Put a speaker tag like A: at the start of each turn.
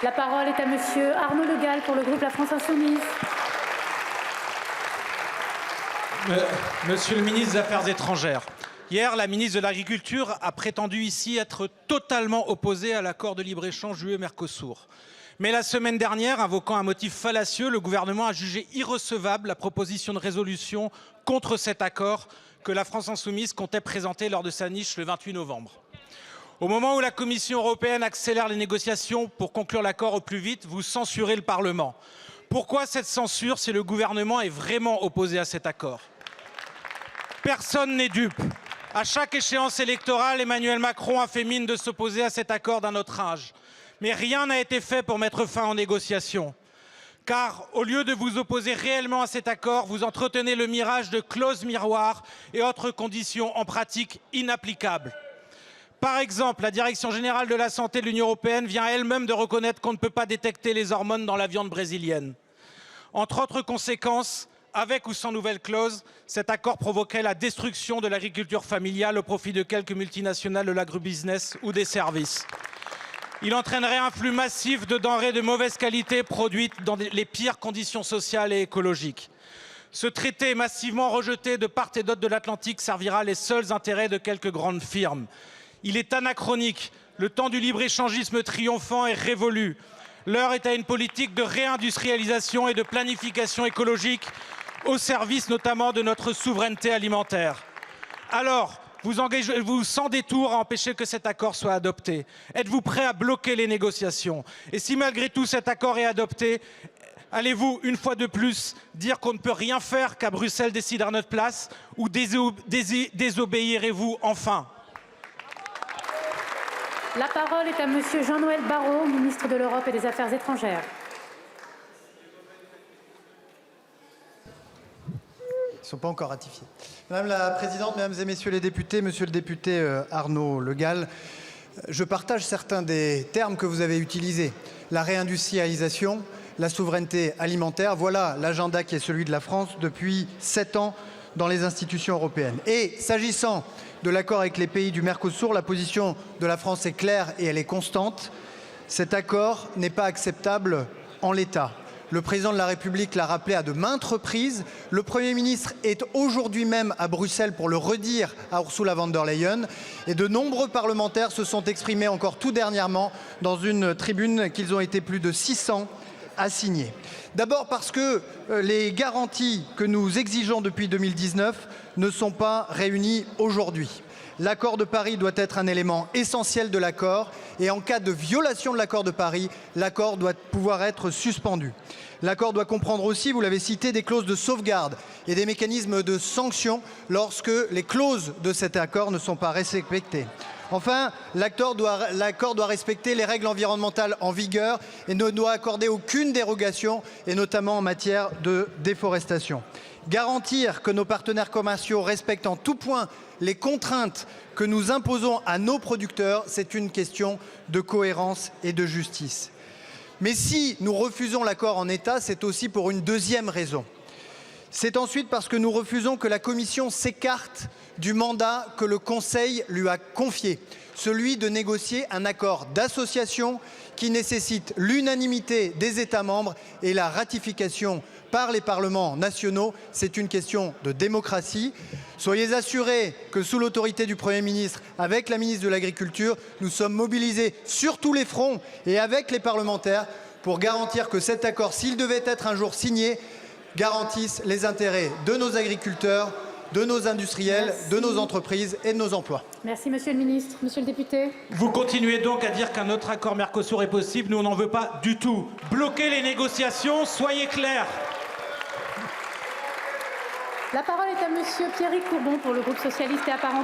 A: La parole est à monsieur Arnaud Le Gall pour le groupe La France Insoumise.
B: Monsieur le ministre des Affaires étrangères, hier, la ministre de l'Agriculture a prétendu ici être totalement opposée à l'accord de libre-échange UE-Mercosur. Mais la semaine dernière, invoquant un motif fallacieux, le gouvernement a jugé irrecevable la proposition de résolution contre cet accord que la France Insoumise comptait présenter lors de sa niche le 28 novembre. Au moment où la Commission européenne accélère les négociations pour conclure l'accord au plus vite, vous censurez le Parlement. Pourquoi cette censure si le gouvernement est vraiment opposé à cet accord? Personne n'est dupe. À chaque échéance électorale, Emmanuel Macron a fait mine de s'opposer à cet accord d'un autre âge. Mais rien n'a été fait pour mettre fin aux négociations. Car au lieu de vous opposer réellement à cet accord, vous entretenez le mirage de clauses miroirs et autres conditions en pratique inapplicables. Par exemple, la Direction générale de la santé de l'Union européenne vient elle-même de reconnaître qu'on ne peut pas détecter les hormones dans la viande brésilienne. Entre autres conséquences, avec ou sans nouvelle clause, cet accord provoquerait la destruction de l'agriculture familiale au profit de quelques multinationales de l'agrobusiness ou des services. Il entraînerait un flux massif de denrées de mauvaise qualité produites dans les pires conditions sociales et écologiques. Ce traité massivement rejeté de part et d'autre de l'Atlantique servira les seuls intérêts de quelques grandes firmes. Il est anachronique. Le temps du libre-échangisme triomphant est révolu. L'heure est à une politique de réindustrialisation et de planification écologique au service notamment de notre souveraineté alimentaire. Alors, vous engagez-vous sans détour à empêcher que cet accord soit adopté? Êtes-vous prêt à bloquer les négociations? Et si malgré tout cet accord est adopté, allez-vous, une fois de plus, dire qu'on ne peut rien faire, qu'à Bruxelles décide à notre place, ou désobéirez-vous enfin?
A: La parole est à monsieur Jean-Noël Barrot, ministre de l'Europe et des Affaires étrangères.
C: Ils ne sont pas encore ratifiés. Madame la Présidente, Mesdames et Messieurs les députés, Monsieur le député Arnaud Le Gall, je partage certains des termes que vous avez utilisés. La réindustrialisation, la souveraineté alimentaire, voilà l'agenda qui est celui de la France depuis 7 ans dans les institutions européennes. Et s'agissant de l'accord avec les pays du Mercosur, la position de la France est claire et elle est constante. Cet accord n'est pas acceptable en l'état. Le président de la République l'a rappelé à de maintes reprises. Le Premier ministre est aujourd'hui même à Bruxelles pour le redire à Ursula von der Leyen. Et de nombreux parlementaires se sont exprimés encore tout dernièrement dans une tribune qu'ils ont été plus de 600 à signer. D'abord parce que les garanties que nous exigeons depuis 2019 ne sont pas réunies aujourd'hui. L'accord de Paris doit être un élément essentiel de l'accord et en cas de violation de l'accord de Paris, l'accord doit pouvoir être suspendu. L'accord doit comprendre aussi, vous l'avez cité, des clauses de sauvegarde et des mécanismes de sanction lorsque les clauses de cet accord ne sont pas respectées. Enfin, l'accord doit respecter les règles environnementales en vigueur et ne doit accorder aucune dérogation, et notamment en matière de déforestation. Garantir que nos partenaires commerciaux respectent en tout point les contraintes que nous imposons à nos producteurs, c'est une question de cohérence et de justice. Mais si nous refusons l'accord en état, c'est aussi pour une deuxième raison. C'est ensuite parce que nous refusons que la Commission s'écarte du mandat que le Conseil lui a confié, celui de négocier un accord d'association qui nécessite l'unanimité des États membres et la ratification par les parlements nationaux. C'est une question de démocratie. Soyez assurés que sous l'autorité du Premier ministre, avec la ministre de l'Agriculture, nous sommes mobilisés sur tous les fronts et avec les parlementaires pour garantir que cet accord, s'il devait être un jour signé, garantisse les intérêts de nos agriculteurs, de nos industriels, de nos entreprises et de nos emplois.
A: Merci Monsieur le Ministre. Monsieur le député.
B: Vous continuez donc à dire qu'un autre accord Mercosur est possible. Nous, on n'en veut pas du tout. Bloquez les négociations, soyez clairs.
A: La parole est à monsieur Pierrick Courbon pour le groupe socialiste et apparenté.